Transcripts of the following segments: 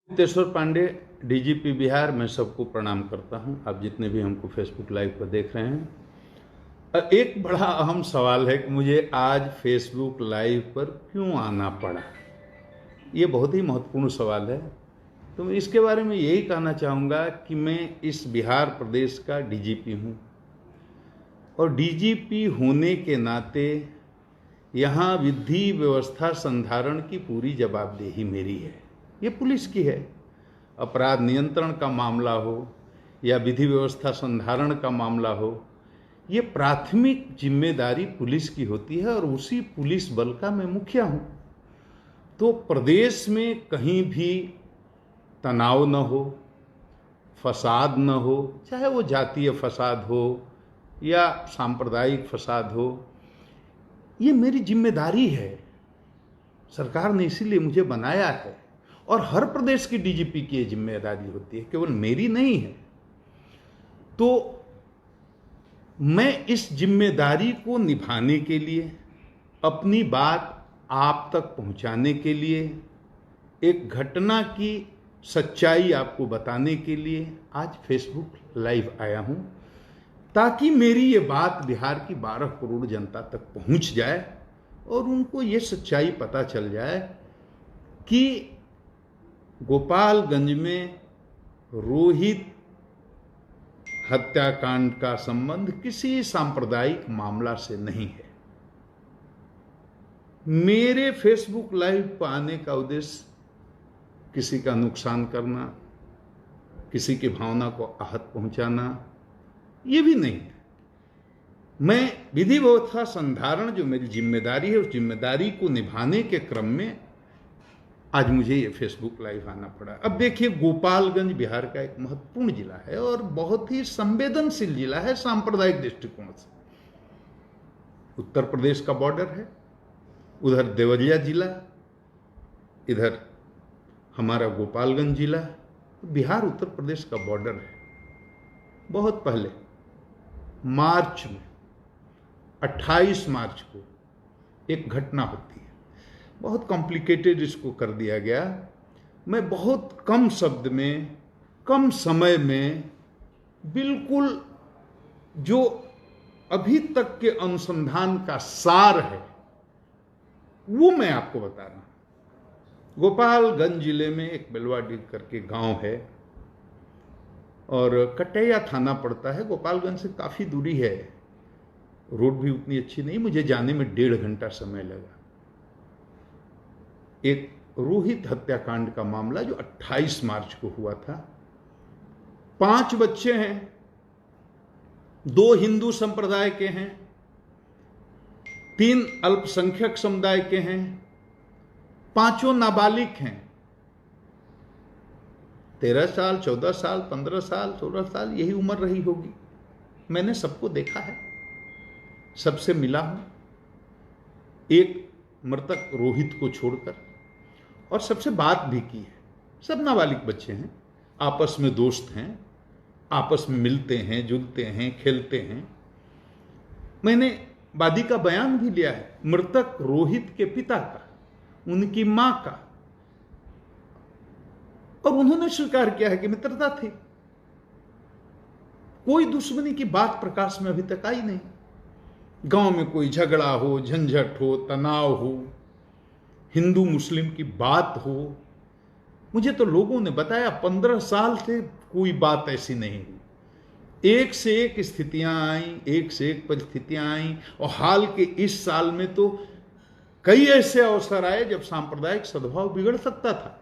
Teshwar Pandey, DGP Bihar. मैं सबको प्रणाम करता हूं, आप जितने भी हमको फेसबुक लाइव पर देख रहे हैं। एक बड़ा अहम सवाल है कि मुझे आज फेसबुक लाइव पर क्यों आना पड़ा। ये बहुत ही महत्वपूर्ण सवाल है। तो मैं इसके बारे में यही कहना चाहूँगा कि मैं इस बिहार प्रदेश का डीजीपी हूँ और डीजीपी होने के नाते यहाँ विधि व्यवस्था संधारण की पूरी जवाबदेही मेरी है। ये पुलिस की है। अपराध नियंत्रण का मामला हो या विधि व्यवस्था संधारण का मामला हो, ये प्राथमिक जिम्मेदारी पुलिस की होती है और उसी पुलिस बल का मैं मुखिया हूँ। तो प्रदेश में कहीं भी तनाव न हो, फसाद न हो, चाहे वो जातीय फसाद हो या सांप्रदायिक फसाद हो, ये मेरी जिम्मेदारी है। सरकार ने इसीलिए मुझे बनाया है और हर प्रदेश की डीजीपी की ये जिम्मेदारी होती है, केवल मेरी नहीं है। तो मैं इस जिम्मेदारी को निभाने के लिए, अपनी बात आप तक पहुंचाने के लिए, एक घटना की सच्चाई आपको बताने के लिए आज फेसबुक लाइव आया हूं, ताकि मेरी ये बात बिहार की 12 करोड़ जनता तक पहुंच जाए और उनको ये सच्चाई पता चल जाए कि गोपालगंज में रोहित हत्याकांड का संबंध किसी सांप्रदायिक मामला से नहीं है। मेरे फेसबुक लाइव पर आने का उद्देश्य किसी का नुकसान करना, किसी की भावना को आहत पहुंचाना, ये भी नहीं है। मैं विधि व्यवस्था संधारण जो मेरी जिम्मेदारी है, उस जिम्मेदारी को निभाने के क्रम में आज मुझे ये फेसबुक लाइव आना पड़ा। अब देखिए, गोपालगंज बिहार का एक महत्वपूर्ण जिला है और बहुत ही संवेदनशील जिला है सांप्रदायिक दृष्टिकोण से। उत्तर प्रदेश का बॉर्डर है, उधर देवरिया जिला, इधर हमारा गोपालगंज जिला। बिहार उत्तर प्रदेश का बॉर्डर है। बहुत पहले मार्च में 28 मार्च को एक घटना होती है। बहुत कॉम्प्लिकेटेड इसको कर दिया गया। मैं बहुत कम शब्द में, कम समय में, बिल्कुल जो अभी तक के अनुसंधान का सार है वो मैं आपको बता रहा हूं। गोपालगंज जिले में एक बेलवाडीह करके गांव है और कटैया थाना पड़ता है। गोपालगंज से काफ़ी दूरी है, रोड भी उतनी अच्छी नहीं, मुझे जाने में 1.5 घंटा समय लगा। एक रोहित हत्याकांड का मामला जो 28 मार्च को हुआ था। 5 बच्चे हैं, 2 हिंदू संप्रदाय के हैं, 3 अल्पसंख्यक समुदाय के हैं, 5 नाबालिग हैं। 13 साल, 14 साल, 15 साल, 16 साल यही उम्र रही होगी। मैंने सबको देखा है, सबसे मिला हूं, एक मृतक रोहित को छोड़कर, और सबसे बात भी की है। सब नाबालिग बच्चे हैं, आपस में दोस्त हैं, आपस में मिलते हैं, जुलते हैं, खेलते हैं। मैंने वादी का बयान भी लिया है, मृतक रोहित के पिता का, उनकी मां का, और उन्होंने स्वीकार किया है कि मित्रता थी। कोई दुश्मनी की बात प्रकाश में अभी तक आई नहीं। गांव में कोई झगड़ा हो, झंझट हो, तनाव हो, हिंदू मुस्लिम की बात हो, मुझे तो लोगों ने बताया 15 साल से कोई बात ऐसी नहीं हुई। एक से एक स्थितियां आई, एक से एक परिस्थितियां आई, और हाल के इस साल में तो कई ऐसे अवसर आए जब सांप्रदायिक सद्भाव बिगड़ सकता था।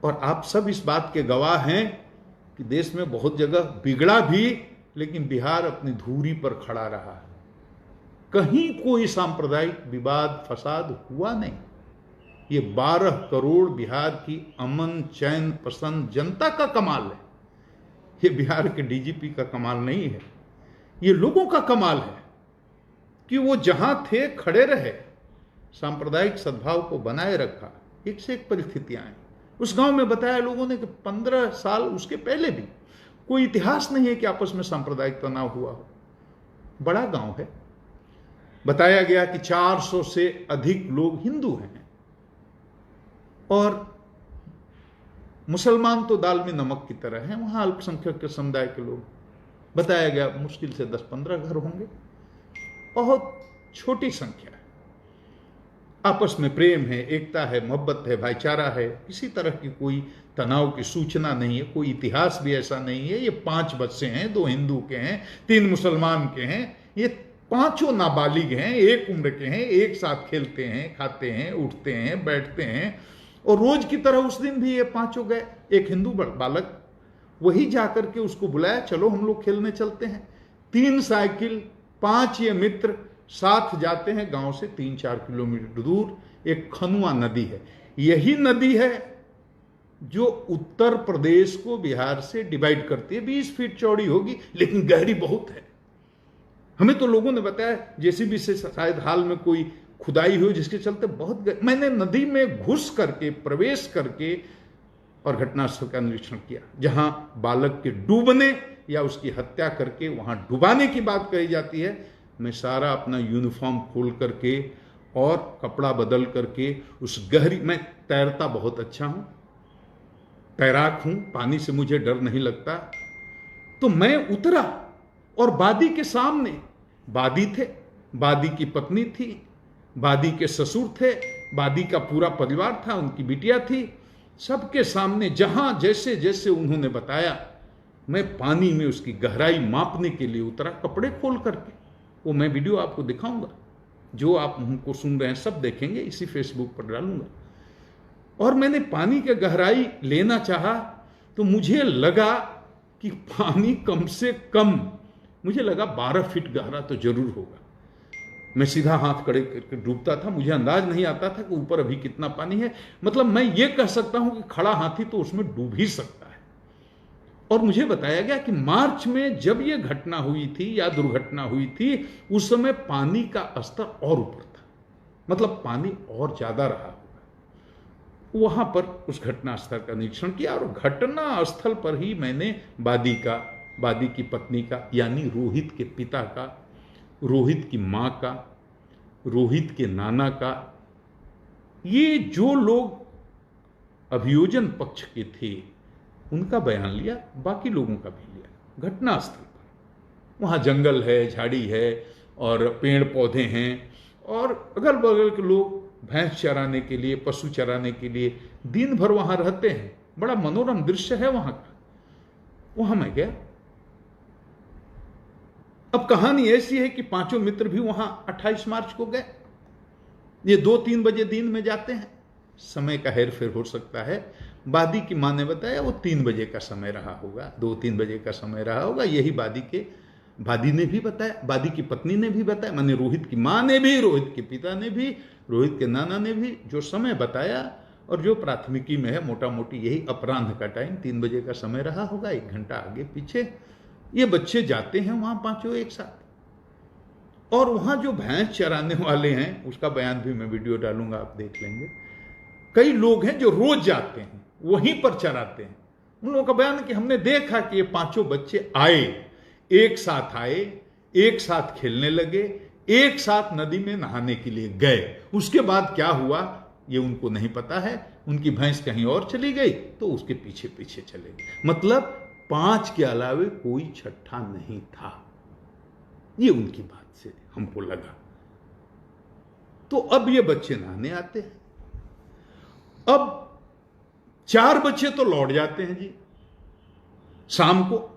और आप सब इस बात के गवाह हैं कि देश में बहुत जगह बिगड़ा भी, लेकिन बिहार अपनी धुरी पर खड़ा रहा। कहीं कोई सांप्रदायिक विवाद फसाद हुआ नहीं। ये 12 करोड़ बिहार की अमन चैन पसंद जनता का कमाल है। ये बिहार के डीजीपी का कमाल नहीं है, ये लोगों का कमाल है कि वो जहां थे खड़े रहे, सांप्रदायिक सद्भाव को बनाए रखा। एक से एक परिस्थितियां आई। उस गांव में बताया लोगों ने कि 15 साल उसके पहले भी कोई इतिहास नहीं है कि आपस में सांप्रदायिक तनाव हुआ हो। बड़ा गांव है। बताया गया कि 400 से अधिक लोग हिंदू हैं और मुसलमान तो दाल में नमक की तरह है, वहां अल्पसंख्यक के समुदाय के लोग, बताया गया मुश्किल से 10-15 घर होंगे, बहुत छोटी संख्या है। आपस में प्रेम है, एकता है, मोहब्बत है, भाईचारा है, किसी तरह की कोई तनाव की सूचना नहीं है, कोई इतिहास भी ऐसा नहीं है। ये 5 बच्चे हैं, 2 हिंदू के हैं, 3 मुसलमान के हैं, ये 5 नाबालिग हैं, एक उम्र के हैं, एक साथ खेलते हैं, खाते हैं, उठते हैं, बैठते हैं। और रोज की तरह उस दिन भी ये 5 गए। एक हिंदू बालक, वही जाकर के उसको बुलाया, चलो हम लोग खेलने चलते हैं। 3 साइकिल, 5 ये मित्र साथ जाते हैं गांव से 3-4 किलोमीटर दूर। एक खनुआ नदी है, यही नदी है जो उत्तर प्रदेश को बिहार से डिवाइड करती है। 20 फीट चौड़ी होगी, लेकिन गहरी बहुत है। हमें तो लोगों ने बताया जेसीबी से शायद हाल में कोई खुदाई हुई, जिसके चलते बहुत मैंने नदी में घुस करके, प्रवेश करके और घटनास्थल का निरीक्षण किया, जहां बालक के डूबने या उसकी हत्या करके वहां डुबाने की बात कही जाती है। मैं सारा अपना यूनिफॉर्म खोल करके और कपड़ा बदल करके उस गहरी, मैं तैरता बहुत अच्छा हूं, तैराक हूं, पानी से मुझे डर नहीं लगता। तो मैं उतरा और बादी के सामने बादी थे, बादी की पत्नी थी, बादी के ससुर थे, बादी का पूरा परिवार था, उनकी बिटिया थी। सबके सामने जहां जैसे जैसे उन्होंने बताया, मैं पानी में उसकी गहराई मापने के लिए उतरा, कपड़े खोल करके। वो मैं वीडियो आपको दिखाऊंगा, जो आप हमको सुन रहे हैं सब देखेंगे, इसी फेसबुक पर डालूंगा। और मैंने पानी की गहराई लेना चाहा तो मुझे लगा कि पानी कम से कम, मुझे लगा 12 फीट गहरा तो जरूर होगा। मैं सीधा हाथ खड़े करके डूबता था, मुझे अंदाज नहीं आता था कि ऊपर अभी कितना पानी है। मतलब मैं ये कह सकता हूं कि खड़ा हाथी तो उसमें डूब ही सकता है। और मुझे बताया गया कि मार्च में जब यह घटना हुई थी या दुर्घटना हुई थी, उस समय पानी का स्तर और ऊपर था, मतलब पानी और ज्यादा रहा होगा। वहां पर उस घटना स्थल का निरीक्षण किया और घटना स्थल पर ही मैंने बादी की पत्नी का, यानी रोहित के पिता का, रोहित की मां का, रोहित के नाना का, ये जो लोग अभियोजन पक्ष के थे उनका बयान लिया, बाकी लोगों का भी लिया। घटनास्थल पर वहां जंगल है, झाड़ी है और पेड़ पौधे हैं, और अगल बगल के लोग भैंस चराने के लिए, पशु चराने के लिए दिन भर वहां रहते हैं। बड़ा मनोरम दृश्य है वहां का। वहां मैं गया। अब कहानी ऐसी है कि 5 मित्र भी वहां 28 मार्च को गए। ये 2-3 बजे दिन में जाते हैं, समय का हेरफेर हो सकता है। बादी की मां ने बताया वो 3 बजे का समय रहा होगा, 2-3 बजे का समय रहा होगा। यही बादी ने भी बताया, बादी की पत्नी ने भी बताया, माने रोहित की मां ने भी, रोहित के पिता ने भी, रोहित के नाना ने भी जो समय बताया, और जो प्राथमिकी में है मोटा मोटी यही अपराह्न का टाइम 3 बजे का समय रहा होगा, 1 घंटा आगे पीछे। ये बच्चे जाते हैं वहां 5 एक साथ। और वहां जो भैंस चराने वाले हैं उसका बयान भी मैं वीडियो डालूंगा, आप देख लेंगे। कई लोग हैं जो रोज जाते हैं, वहीं पर चराते हैं। उन लोगों का बयान है कि हमने देखा कि ये 5 बच्चे आए, एक साथ खेलने लगे, एक साथ नदी में नहाने के लिए गए। उसके बाद क्या हुआ ये उनको नहीं पता है। उनकी भैंस कहीं और चली गई तो उसके पीछे पीछे चले गए। मतलब 5 के अलावे कोई छठा नहीं था। ये उनकी बात से हमको लगा। तो अब ये बच्चे नहाने आते हैं। अब 4 बच्चे तो लौट जाते हैं जी, शाम को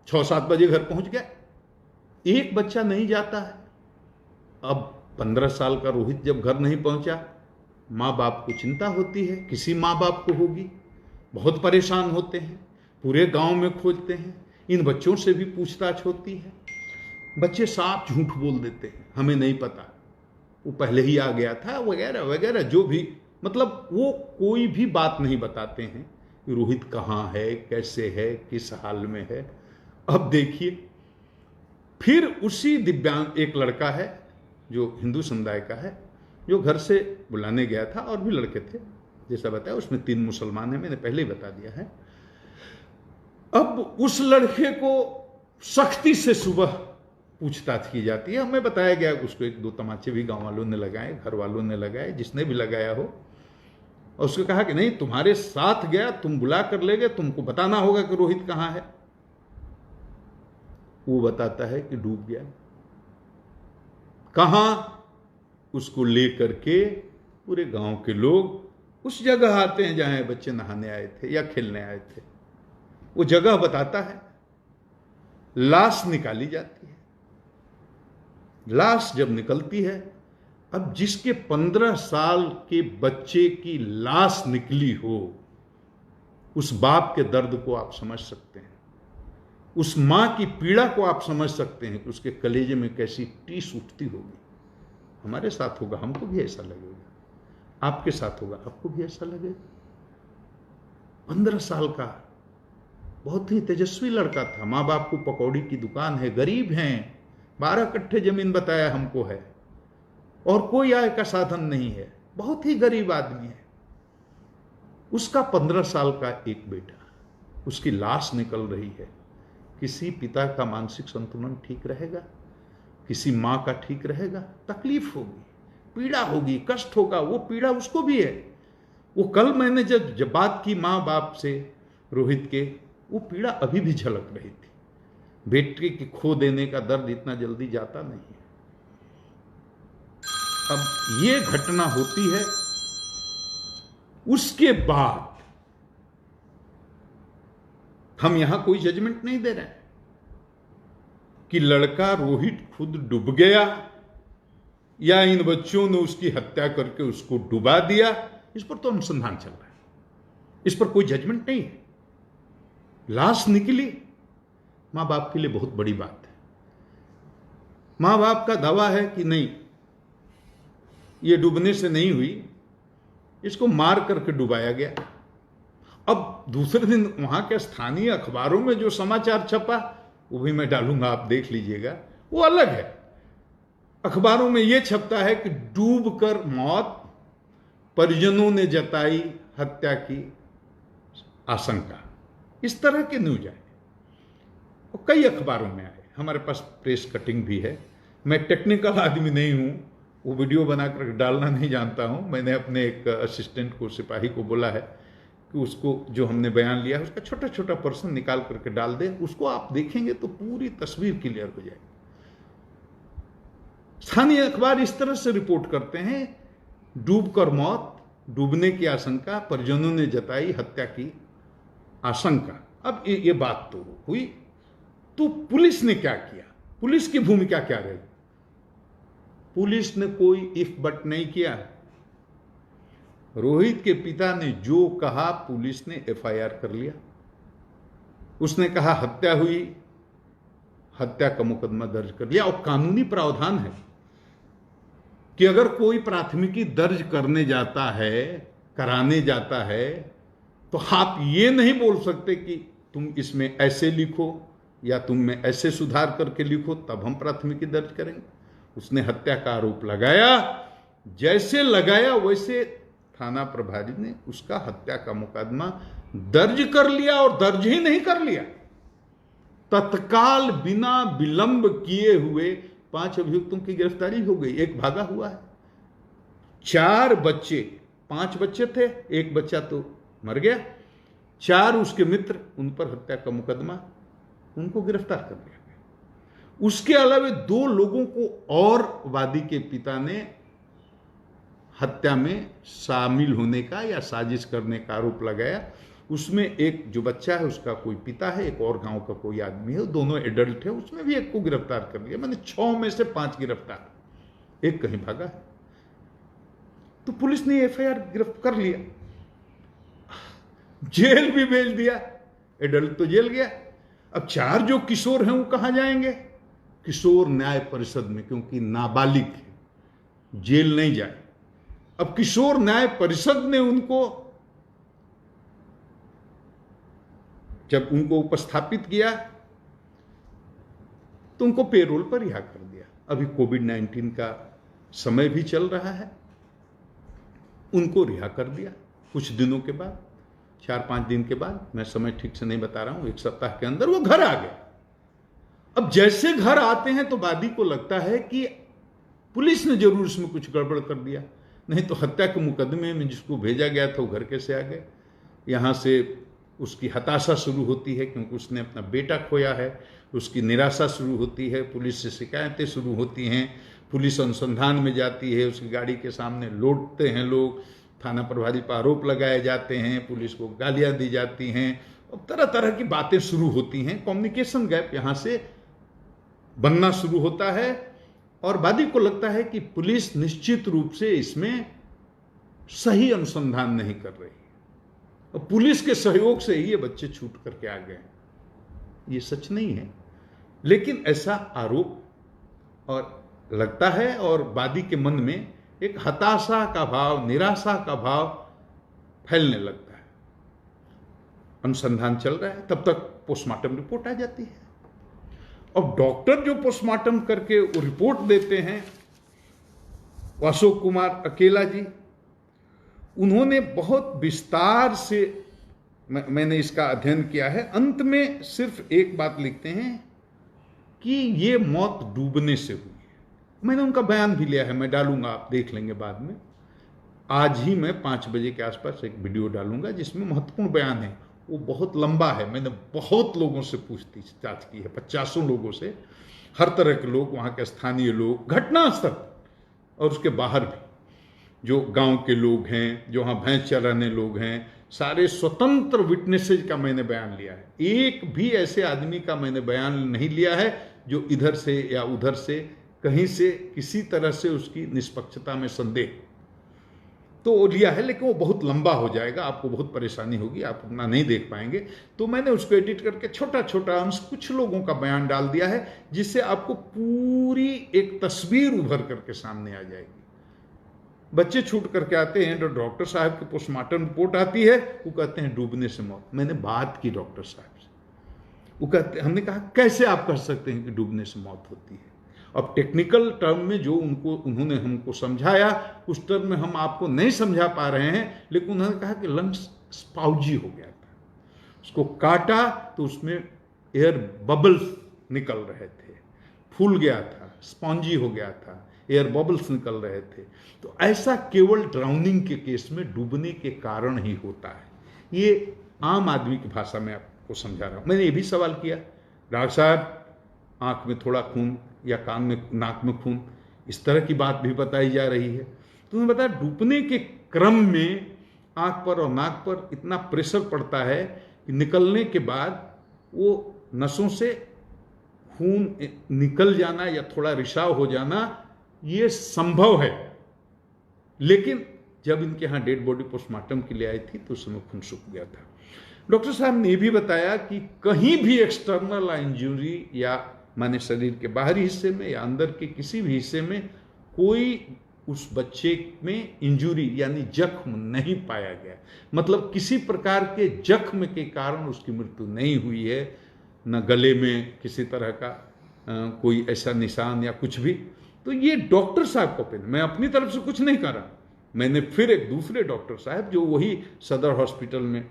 6-7 बजे घर पहुंच गए। एक बच्चा नहीं जाता है। अब 15 साल का रोहित जब घर नहीं पहुंचा, मां बाप को चिंता होती है, किसी मां बाप को होगी, बहुत परेशान होते हैं, पूरे गांव में खोजते हैं, इन बच्चों से भी पूछताछ होती है। बच्चे साफ झूठ बोल देते हैं, हमें नहीं पता, वो पहले ही आ गया था, वगैरह वगैरह, जो भी, मतलब वो कोई भी बात नहीं बताते हैं कि रोहित कहाँ है, कैसे है, किस हाल में है। अब देखिए, फिर उसी दिव्यांग एक लड़का है जो हिंदू समुदाय का है, जो घर से बुलाने गया था, और भी लड़के थे जैसा बताया, उसमें 3 मुसलमान हैं, मैंने पहले ही बता दिया है। अब उस लड़के को सख्ती से सुबह पूछताछ की जाती है। हमें बताया गया उसको 1-2 तमाचे भी गांव वालों ने लगाए, घर वालों ने लगाए, जिसने भी लगाया हो। और उसको कहा कि नहीं, तुम्हारे साथ गया, तुम बुला कर ले गए, तुमको बताना होगा कि रोहित कहां है। वो बताता है कि डूब गया। कहां? उसको लेकर के पूरे गांव के लोग उस जगह आते हैं जहां बच्चे नहाने आए थे या खेलने आए थे। वो जगह बताता है, लाश निकाली जाती है। लाश जब निकलती है, अब जिसके 15 साल के बच्चे की लाश निकली हो, उस बाप के दर्द को आप समझ सकते हैं, उस मां की पीड़ा को आप समझ सकते हैं कि उसके कलेजे में कैसी टीस उठती होगी। हमारे साथ होगा, हमको भी ऐसा लगेगा, आपके साथ होगा, आपको भी ऐसा लगेगा। 15 साल का बहुत ही तेजस्वी लड़का था, मां बाप को पकौड़ी की दुकान है, गरीब हैं, 12 कट्ठे जमीन बताया हमको है, और कोई आय का साधन नहीं है, बहुत ही गरीब आदमी है। उसका 15 साल का एक बेटा, उसकी लाश निकल रही है। किसी पिता का मानसिक संतुलन ठीक रहेगा? किसी मां का ठीक रहेगा? तकलीफ होगी, पीड़ा होगी, कष्ट होगा। वो पीड़ा उसको भी है। वो कल मैंने जब बात की मां बाप से रोहित के, वो पीड़ा अभी भी झलक रही थी। बेटे की खो देने का दर्द इतना जल्दी जाता नहीं है। अब ये घटना होती है, उसके बाद हम यहां कोई जजमेंट नहीं दे रहे हैं कि लड़का रोहित खुद डूब गया या इन बच्चों ने उसकी हत्या करके उसको डुबा दिया। इस पर तो अनुसंधान चल रहा है, इस पर कोई जजमेंट नहीं है। लाश निकली, मां बाप के लिए बहुत बड़ी बात है। मां बाप का दावा है कि नहीं, ये डूबने से नहीं हुई, इसको मार करके डुबाया गया। अब दूसरे दिन वहां के स्थानीय अखबारों में जो समाचार छपा, वो भी मैं डालूंगा, आप देख लीजिएगा, वो अलग है। अखबारों में यह छपता है कि डूबकर मौत, परिजनों ने जताई हत्या की आशंका। इस तरह के न्यूज आए और कई अखबारों में आए। हमारे पास प्रेस कटिंग भी है। मैं टेक्निकल आदमी नहीं हूं, वो वीडियो बनाकर डालना नहीं जानता हूं। मैंने अपने एक असिस्टेंट को, सिपाही को बोला है कि उसको जो हमने बयान लिया है उसका छोटा छोटा पर्सन निकाल करके डाल दे। उसको आप देखेंगे तो पूरी तस्वीर क्लियर हो जाएगी। स्थानीय अखबार इस तरह से रिपोर्ट करते हैं, डूबकर मौत, डूबने की आशंका, परिजनों ने जताई हत्या की आशंका। अब ये बात तो हुई, तो पुलिस ने क्या किया? पुलिस की भूमिका क्या रही? पुलिस ने कोई इफ बट नहीं किया। रोहित के पिता ने जो कहा, पुलिस ने एफआईआर कर लिया। उसने कहा हत्या हुई, हत्या का मुकदमा दर्ज कर लिया। और कानूनी प्रावधान है कि अगर कोई प्राथमिकी दर्ज करने जाता है, कराने जाता है, तो आप ये नहीं बोल सकते कि तुम इसमें ऐसे लिखो या तुम में ऐसे सुधार करके लिखो तब हम प्राथमिकी दर्ज करेंगे। उसने हत्या का आरोप लगाया, जैसे लगाया वैसे थाना प्रभारी ने उसका हत्या का मुकदमा दर्ज कर लिया। और दर्ज ही नहीं कर लिया, तत्काल बिना विलंब किए हुए 5 अभियुक्तों की गिरफ्तारी हो गई। एक भागा हुआ है। 4 बच्चे, 5 बच्चे थे, एक बच्चा तो मर गया, 4 उसके मित्र, उन पर हत्या का मुकदमा, उनको गिरफ्तार कर लिया गया। उसके अलावा 2 लोगों को और वादी के पिता ने हत्या में शामिल होने का या साजिश करने का आरोप लगाया। उसमें एक जो बच्चा है उसका कोई पिता है, एक और गांव का कोई आदमी है, दोनों एडल्ट है। उसमें भी एक को गिरफ्तार कर लिया। मैंने 6 में से 5 गिरफ्तार, एक कहीं भागा है। तो पुलिस ने एफआईआर गिरफ्तार कर लिया, जेल भी भेज दिया। एडल्ट तो जेल गया। अब 4 जो किशोर हैं वो कहां जाएंगे? किशोर न्याय परिषद में, क्योंकि नाबालिग है, जेल नहीं जाए। अब किशोर न्याय परिषद ने उनको, जब उनको उपस्थापित किया तो उनको पेरोल पर रिहा कर दिया। अभी कोविड-19 का समय भी चल रहा है, उनको रिहा कर दिया कुछ दिनों के बाद, 4-5 दिन के बाद, मैं समय ठीक से नहीं बता रहा हूं, 1 सप्ताह के अंदर वो घर आ गए। अब जैसे घर आते हैं तो वादी को लगता है कि पुलिस ने जरूर इसमें कुछ गड़बड़ कर दिया। नहीं तो हत्या के मुकदमे में जिसको भेजा गया था वो घर कैसे आ गए। यहाँ से उसकी हताशा शुरू होती है क्योंकि उसने अपना बेटा खोया है, उसकी निराशा शुरू होती है, पुलिस से शिकायतें शुरू होती हैं, पुलिस अनुसंधान में जाती है, उसकी गाड़ी के सामने लौटते हैं लोग, थाना प्रभारी पर आरोप लगाए जाते हैं, पुलिस को गालियाँ दी जाती हैं और तरह तरह की बातें शुरू होती हैं। कम्युनिकेशन गैप यहाँ से बनना शुरू होता है और वादी को लगता है कि पुलिस निश्चित रूप से इसमें सही अनुसंधान नहीं कर रही और पुलिस के सहयोग से ही ये बच्चे छूट करके आ गए। ये सच नहीं है, लेकिन ऐसा आरोप और लगता है और वादी के मन में एक हताशा का भाव, निराशा का भाव फैलने लगता है। अनुसंधान चल रहा है, तब तक पोस्टमार्टम रिपोर्ट आ जाती है और डॉक्टर जो पोस्टमार्टम करके वो रिपोर्ट देते हैं, अशोक कुमार अकेला जी, उन्होंने बहुत विस्तार से मैंने इसका अध्ययन किया है। अंत में सिर्फ एक बात लिखते हैं कि ये मौत डूबने से हुई है। मैंने उनका बयान भी लिया है, मैं डालूंगा, आप देख लेंगे बाद में। आज ही मैं 5 बजे के आसपास एक वीडियो डालूंगा जिसमें महत्वपूर्ण बयान है। वो बहुत लंबा है, मैंने बहुत लोगों से पूछताछ की है, 50 लोगों से, हर तरह के लोग, वहाँ के स्थानीय लोग, घटनास्थल और उसके बाहर भी जो गांव के लोग हैं, जो वहाँ भैंस चराने लोग हैं, सारे स्वतंत्र विटनेसेज का मैंने बयान लिया है। एक भी ऐसे आदमी का मैंने बयान नहीं लिया है जो इधर से या उधर से कहीं से किसी तरह से उसकी निष्पक्षता में संदेह तो लिया है, लेकिन वो बहुत लंबा हो जाएगा, आपको बहुत परेशानी होगी, आप उतना नहीं देख पाएंगे। तो मैंने उसको एडिट करके छोटा छोटा अंश कुछ लोगों का बयान डाल दिया है जिससे आपको पूरी एक तस्वीर उभर करके सामने आ जाएगी। बच्चे छूट करके आते हैं तो डॉक्टर साहब की पोस्टमार्टम रिपोर्ट आती है, वो कहते हैं डूबने से मौत। मैंने बात की डॉक्टर साहब से, वो कहते, हमने कहा कैसे आप कह सकते हैं कि डूबने से मौत होती है। अब टेक्निकल टर्म में जो उन्होंने हमको समझाया उस टर्म में हम आपको नहीं समझा पा रहे हैं, लेकिन उन्होंने कहा कि लंग्स स्पाउजी हो गया था, उसको काटा तो उसमें एयर बबल्स निकल रहे थे, फूल गया था, स्पॉन्जी हो गया था, एयर बबल्स निकल रहे थे। तो ऐसा केवल ड्राउनिंग के केस में डूबने के कारण ही होता है। ये आम आदमी की भाषा में आपको समझा रहा हूं। मैंने ये भी सवाल किया, डॉक्टर साहब आंख में थोड़ा खून या कान में, नाक में खून, इस तरह की बात भी बताई जा रही है। तो उन्होंने बताया डूबने के क्रम में आंख पर और नाक पर इतना प्रेशर पड़ता है कि निकलने के बाद वो नसों से खून निकल जाना या थोड़ा रिसाव हो जाना ये संभव है। लेकिन जब इनके यहाँ डेड बॉडी पोस्टमार्टम के लिए आई थी तो उस समय खून सूख गया था। डॉक्टर साहब ने भी बताया कि कहीं भी एक्सटर्नल इंजरी या माने शरीर के बाहरी हिस्से में या अंदर के किसी भी हिस्से में कोई उस बच्चे में इंजरी यानी जख्म नहीं पाया गया। मतलब किसी प्रकार के जख्म के कारण उसकी मृत्यु नहीं हुई है, न गले में किसी तरह का कोई ऐसा निशान या कुछ भी। तो ये डॉक्टर साहब का ओपिनियन, मैं अपनी तरफ से कुछ नहीं कर रहा। मैंने फिर एक दूसरे डॉक्टर साहब जो वही सदर हॉस्पिटल में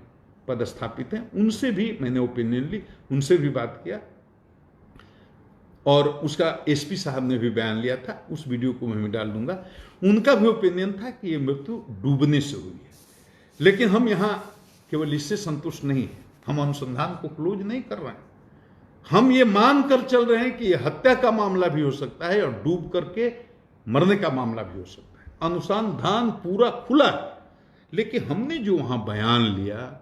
पदस्थापित हैं उनसे भी मैंने ओपिनियन ली, उनसे भी बात किया और उसका एसपी साहब ने भी बयान लिया था, उस वीडियो को मैं भी डाल दूंगा। उनका भी ओपिनियन था कि ये मृत्यु डूबने से हुई है। लेकिन हम यहाँ केवल इससे संतुष्ट नहीं है, हम अनुसंधान को क्लोज नहीं कर रहे हैं। हम ये मान कर चल रहे हैं कि यह हत्या का मामला भी हो सकता है और डूब करके मरने का मामला भी हो सकता है। अनुसंधान पूरा खुला है, लेकिन हमने जो वहां बयान लिया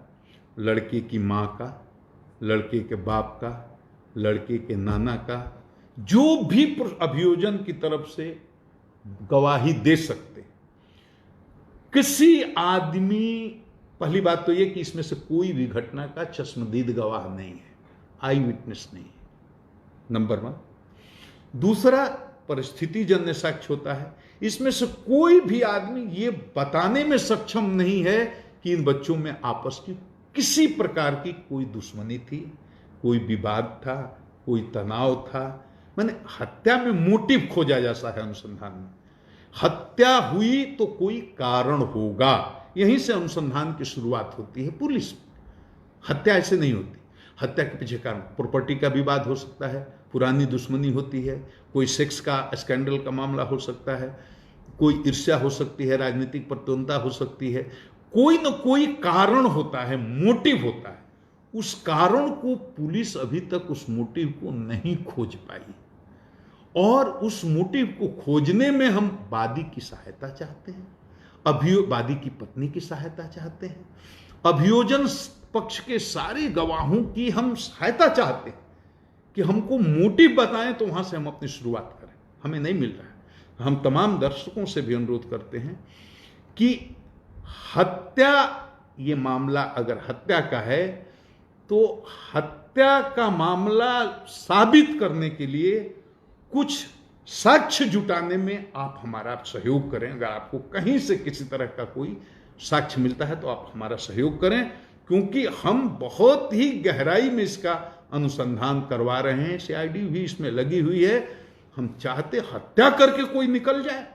लड़के की मां का, लड़के के बाप का, लड़के के नाना का, जो भी अभियोजन की तरफ से गवाही दे सकते, किसी आदमी, पहली बात तो यह कि इसमें से कोई भी घटना का चश्मदीद गवाह नहीं है, आई विटनेस नहीं है, नंबर 1। दूसरा, परिस्थिति जन्य साक्ष्य होता है। इसमें से कोई भी आदमी ये बताने में सक्षम नहीं है कि इन बच्चों में आपस की किसी प्रकार की कोई दुश्मनी थी, कोई विवाद था, कोई तनाव था। मैंने हत्या में मोटिव खोजा जाता है अनुसंधान में। हत्या हुई तो कोई कारण होगा, यहीं से अनुसंधान की शुरुआत होती है पुलिस में। हत्या ऐसे नहीं होती। हत्या के पीछे कारण प्रॉपर्टी का विवाद हो सकता है, पुरानी दुश्मनी होती है, कोई सेक्स का स्कैंडल का मामला हो सकता है, कोई ईर्ष्या हो सकती है, राजनीतिक प्रतिद्वंद्विता हो सकती है, कोई न कोई कारण होता है, मोटिव होता है। उस कारण को पुलिस अभी तक उस मोटिव को नहीं खोज पाई, और उस मोटिव को खोजने में हम वादी की सहायता चाहते हैं, वादी की पत्नी की सहायता चाहते हैं, अभियोजन पक्ष के सारे गवाहों की हम सहायता चाहते हैं कि हमको मोटिव बताएं, तो वहां से हम अपनी शुरुआत करें। हमें नहीं मिल रहा है। हम तमाम दर्शकों से भी अनुरोध करते हैं कि हत्या, ये मामला अगर हत्या का है तो हत्या का मामला साबित करने के लिए कुछ साक्ष्य जुटाने में आप हमारा सहयोग करें। अगर आपको कहीं से किसी तरह का कोई साक्ष्य मिलता है तो आप हमारा सहयोग करें, क्योंकि हम बहुत ही गहराई में इसका अनुसंधान करवा रहे हैं। सीआईडी भी इसमें लगी हुई है। हम चाहते हत्या करके कोई निकल जाए,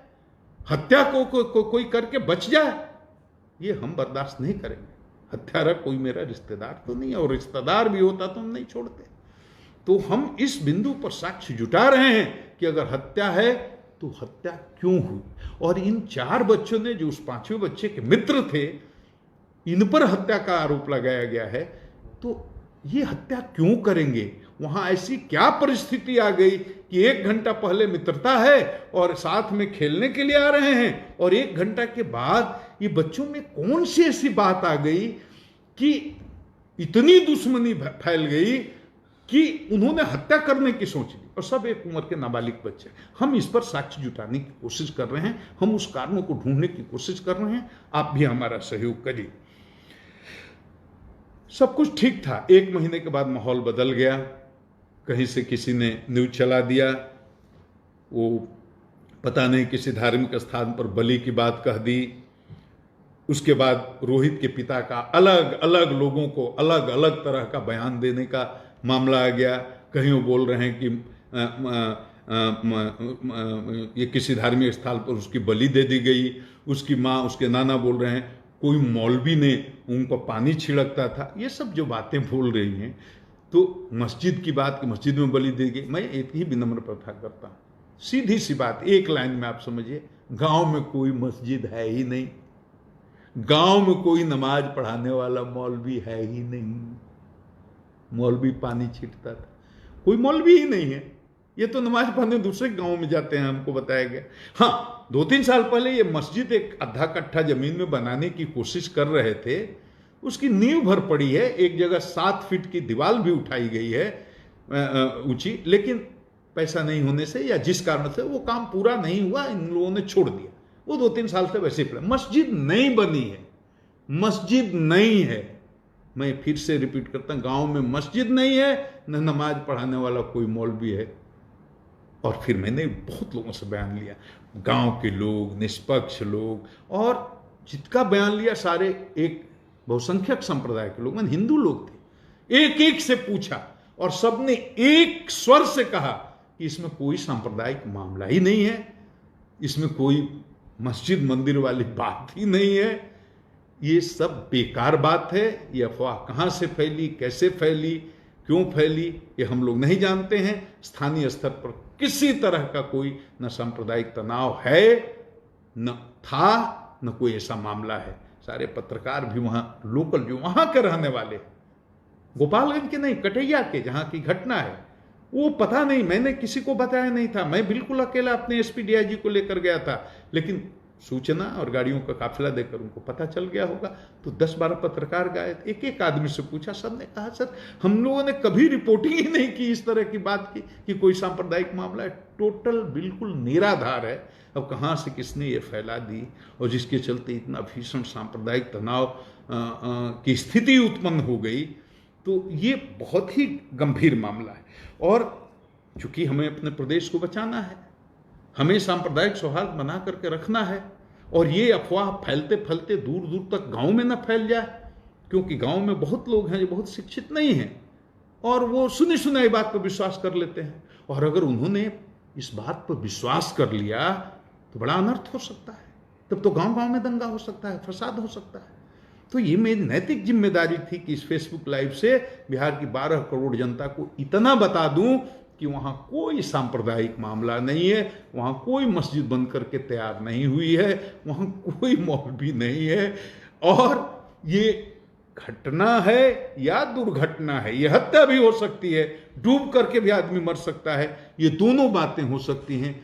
हत्या को कोई करके बच जाए, ये हम बर्दाश्त नहीं करेंगे। हत्यारा कोई मेरा रिश्तेदार तो नहीं है, और रिश्तेदार भी होता तो हम नहीं छोड़ते। तो हम इस बिंदु पर साक्ष्य जुटा रहे हैं कि अगर हत्या है तो हत्या क्यों हुई, और इन 4 बच्चों ने जो उस 5वें बच्चे के मित्र थे, इन पर हत्या का आरोप लगाया गया है। तो ये हत्या क्यों करेंगे? वहां ऐसी क्या परिस्थिति आ गई कि 1 घंटा पहले मित्रता है और साथ में खेलने के लिए आ रहे हैं, और 1 घंटा के बाद ये बच्चों में कौन सी ऐसी बात आ गई कि इतनी दुश्मनी फैल गई कि उन्होंने हत्या करने की सोच ली, और सब एक उम्र के नाबालिग बच्चे। हम इस पर साक्ष्य जुटाने की कोशिश कर रहे हैं, हम उस कारणों को ढूंढने की कोशिश कर रहे हैं। आप भी हमारा सहयोग करिए। सब कुछ ठीक था। 1 महीने के बाद माहौल बदल गया। कहीं से किसी ने न्यूज चला दिया, वो पता नहीं किसी धार्मिक स्थान पर बलि की बात कह दी। उसके बाद रोहित के पिता का अलग अलग लोगों को अलग अलग तरह का बयान देने का मामला आ गया। कहीं वो बोल रहे हैं कि ये किसी धार्मिक स्थल पर उसकी बलि दे दी गई। उसकी माँ, उसके नाना बोल रहे हैं कोई मौलवी ने उनको पानी छिड़कता था। ये सब जो बातें बोल रही हैं, तो मस्जिद की बात कि मस्जिद में बलि दी गई। मैं एक ही विनम्र प्रार्थना करता हूँ, सीधी सी बात, एक लाइन में आप समझिए, गांव में कोई मस्जिद है ही नहीं, गांव में कोई नमाज पढ़ाने वाला मौलवी है ही नहीं। मौलवी पानी छींटता था, कोई मौलवी ही नहीं है। ये तो नमाज पढ़ने दूसरे गांव में जाते हैं, हमको बताया गया। हाँ, 2-3 साल पहले ये मस्जिद एक आधा कट्ठा जमीन में बनाने की कोशिश कर रहे थे। उसकी नींव भर पड़ी है, एक जगह 7 फीट की दीवार भी उठाई गई है ऊंची, लेकिन पैसा नहीं होने से या जिस कारण से वो काम पूरा नहीं हुआ, इन लोगों ने छोड़ दिया। वो 2-3 साल से वैसे ही मस्जिद नहीं बनी है, मस्जिद नहीं है। मैं फिर से रिपीट करता हूं, गांव में मस्जिद नहीं है, न नमाज पढ़ाने वाला कोई मौलवी है। और फिर मैंने बहुत लोगों से बयान लिया, गांव के लोग, निष्पक्ष लोग, और जिसका बयान लिया सारे एक बहुसंख्यक संप्रदाय के लोग, मैंने हिंदू लोग थे। एक एक से पूछा और सबने एक स्वर से कहा कि इसमें कोई सांप्रदायिक मामला ही नहीं है, इसमें कोई मस्जिद मंदिर वाली बात ही नहीं है, ये सब बेकार बात है। ये अफवाह कहां से फैली, कैसे फैली, क्यों फैली, ये हम लोग नहीं जानते हैं। स्थानीय स्तर पर किसी तरह का कोई न सांप्रदायिक तनाव है, न था, न कोई ऐसा मामला है। सारे पत्रकार भी वहां लोकल जो वहां के रहने वाले, गोपालगंज के नहीं, कटैया के, जहां की घटना है, वो पता नहीं, मैंने किसी को बताया नहीं था। मैं बिल्कुल अकेला अपने एसपी डीआईजी को लेकर गया था, लेकिन सूचना और गाड़ियों का काफिला देकर उनको पता चल गया होगा। तो 10-12 पत्रकार गए, एक एक आदमी से पूछा, सबने कहा सर हम लोगों ने कभी रिपोर्टिंग ही नहीं की इस तरह की बात की कि कोई सांप्रदायिक मामला है। टोटल बिल्कुल निराधार है। अब कहाँ से किसने ये फैला दी, और जिसके चलते इतना भीषण सांप्रदायिक तनाव की स्थिति उत्पन्न हो गई, तो ये बहुत ही गंभीर मामला है। और चूंकि हमें अपने प्रदेश को बचाना है, हमें सांप्रदायिक सौहार्द बना करके रखना है, और ये अफवाह फैलते फैलते दूर दूर तक गांव में ना फैल जाए, क्योंकि गांव में बहुत लोग हैं जो बहुत शिक्षित नहीं हैं, और वो सुनी सुनाई बात पर विश्वास कर लेते हैं। और अगर उन्होंने इस बात पर विश्वास कर लिया तो बड़ा अनर्थ हो सकता है। तब तो गांव गांव में दंगा हो सकता है, फसाद हो सकता है। तो ये मेरी नैतिक जिम्मेदारी थी कि इस फेसबुक लाइव से बिहार की 12 करोड़ जनता को इतना बता दूं कि वहाँ कोई सांप्रदायिक मामला नहीं है, वहाँ कोई मस्जिद बंद करके तैयार नहीं हुई है, वहाँ कोई मौलवी नहीं है, और ये घटना है या दुर्घटना है, ये हत्या भी हो सकती है, डूब करके भी आदमी मर सकता है, ये दोनों बातें हो सकती हैं।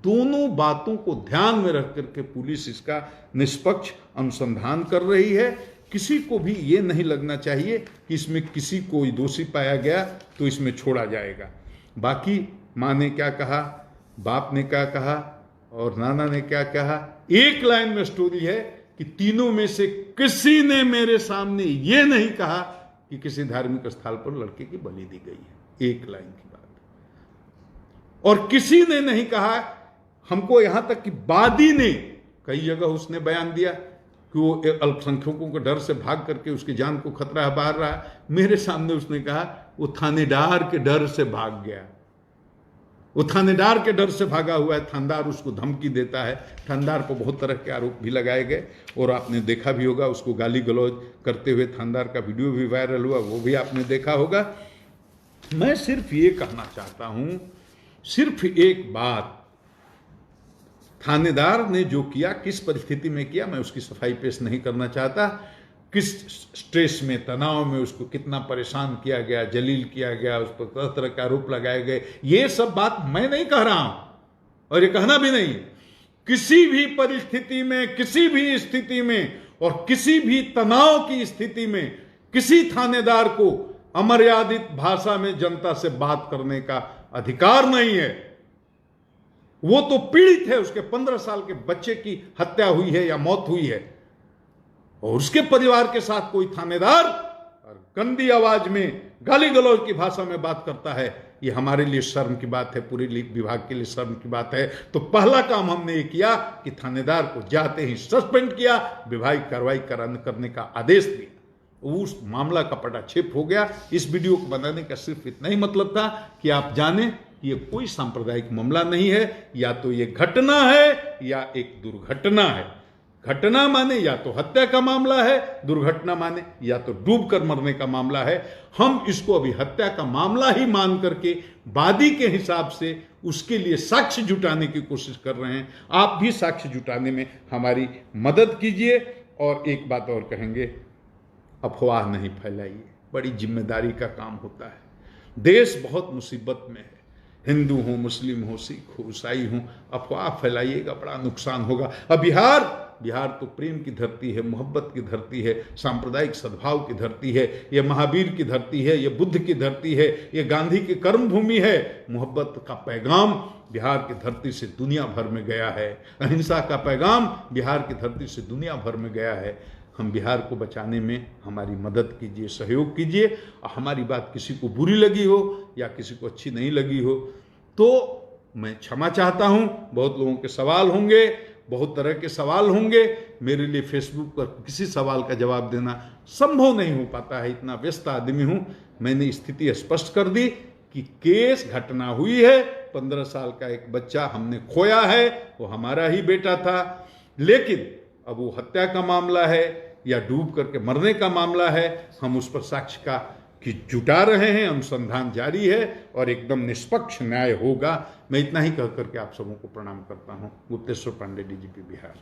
दोनों बातों को ध्यान में रख करके पुलिस इसका निष्पक्ष अनुसंधान कर रही है। किसी को भी ये नहीं लगना चाहिए कि इसमें किसी को दोषी पाया गया तो इसमें छोड़ा जाएगा। बाकी माँ ने क्या कहा, बाप ने क्या कहा और नाना ने क्या कहा, एक लाइन में स्टोरी है कि तीनों में से किसी ने मेरे सामने ये नहीं कहा कि किसी धार्मिक स्थल पर लड़के की बलि दी गई है। एक लाइन की बात। और किसी ने नहीं कहा, हमको यहां तक कि वादी ने कई जगह उसने बयान दिया कि वो अल्पसंख्यकों के डर से भाग करके उसकी जान को खतरा बाहर रहा। मेरे सामने उसने कहा वो थानेदार के डर से भाग गया, वो थानेदार के डर से भागा हुआ है, थानेदार उसको धमकी देता है। थानेदार पर बहुत तरह के आरोप भी लगाए गए और आपने देखा भी होगा, उसको गाली गलौज करते हुए थानेदार का वीडियो भी वायरल हुआ, वो भी आपने देखा होगा। मैं सिर्फ ये कहना चाहता हूं, सिर्फ एक बात, थानेदार ने जो किया, किस परिस्थिति में किया, मैं उसकी सफाई पेश नहीं करना चाहता। किस स्ट्रेस में, तनाव में उसको कितना परेशान किया गया, जलील किया गया, उस पर तरह तरह के आरोप लगाए गए, ये सब बात मैं नहीं कह रहा हूं और ये कहना भी नहीं। किसी भी परिस्थिति में, किसी भी स्थिति में और किसी भी तनाव की स्थिति में किसी थानेदार को अमर्यादित भाषा में जनता से बात करने का अधिकार नहीं है। वो तो पीड़ित है, उसके 15 साल के बच्चे की हत्या हुई है या मौत हुई है, और उसके परिवार के साथ कोई थानेदार और गंदी आवाज में गाली गलौज की भाषा में बात करता है, ये हमारे लिए शर्म की बात है, पूरे विभाग के लिए शर्म की बात है। तो पहला काम हमने ये किया कि थानेदार को जाते ही सस्पेंड किया, विभागीय कार्रवाई करने का आदेश दिया। उस मामला का पटाक्षेप हो गया। इस वीडियो को बनाने का सिर्फ इतना ही मतलब था कि आप जाने ये कोई सांप्रदायिक मामला नहीं है, या तो ये घटना है या एक दुर्घटना है। घटना माने या तो हत्या का मामला है, दुर्घटना माने या तो डूब कर मरने का मामला है। हम इसको अभी हत्या का मामला ही मान करके वादी के हिसाब से उसके लिए साक्ष्य जुटाने की कोशिश कर रहे हैं। आप भी साक्ष्य जुटाने में हमारी मदद कीजिए। और एक बात और कहेंगे, अफवाह नहीं फैलाइए, बड़ी जिम्मेदारी का काम होता है। देश बहुत मुसीबत में है, हिंदू हो, मुस्लिम हो, सिख हो, ईसाई हो, अफवाह फैलाइएगा बड़ा नुकसान होगा। अब बिहार तो प्रेम की धरती है, मोहब्बत की धरती है, सांप्रदायिक सद्भाव की धरती है, ये महावीर की धरती है, ये बुद्ध की धरती है, ये गांधी की कर्म भूमि है। मोहब्बत का पैगाम बिहार की धरती से दुनिया भर में गया है, अहिंसा का पैगाम बिहार की धरती से दुनिया भर में गया है। हम बिहार को बचाने में हमारी मदद कीजिए, सहयोग कीजिए। और हमारी बात किसी को बुरी लगी हो या किसी को अच्छी नहीं लगी हो तो मैं क्षमा चाहता हूं। बहुत लोगों के सवाल होंगे, बहुत तरह के सवाल होंगे। मेरे लिए फेसबुक पर किसी सवाल का जवाब देना संभव नहीं हो पाता है, इतना व्यस्त आदमी हूं। मैंने स्थिति स्पष्ट कर दी कि केस घटना हुई है, 15 साल का एक बच्चा हमने खोया है, वो हमारा ही बेटा था। लेकिन अब वो हत्या का मामला है या डूब करके मरने का मामला है, हम उस पर साक्ष्य का कि जुटा रहे हैं, अनुसंधान जारी है और एकदम निष्पक्ष न्याय होगा। मैं इतना ही कह करके आप सबों को प्रणाम करता हूं। गुप्तेश्वर पांडे, डीजीपी बिहार।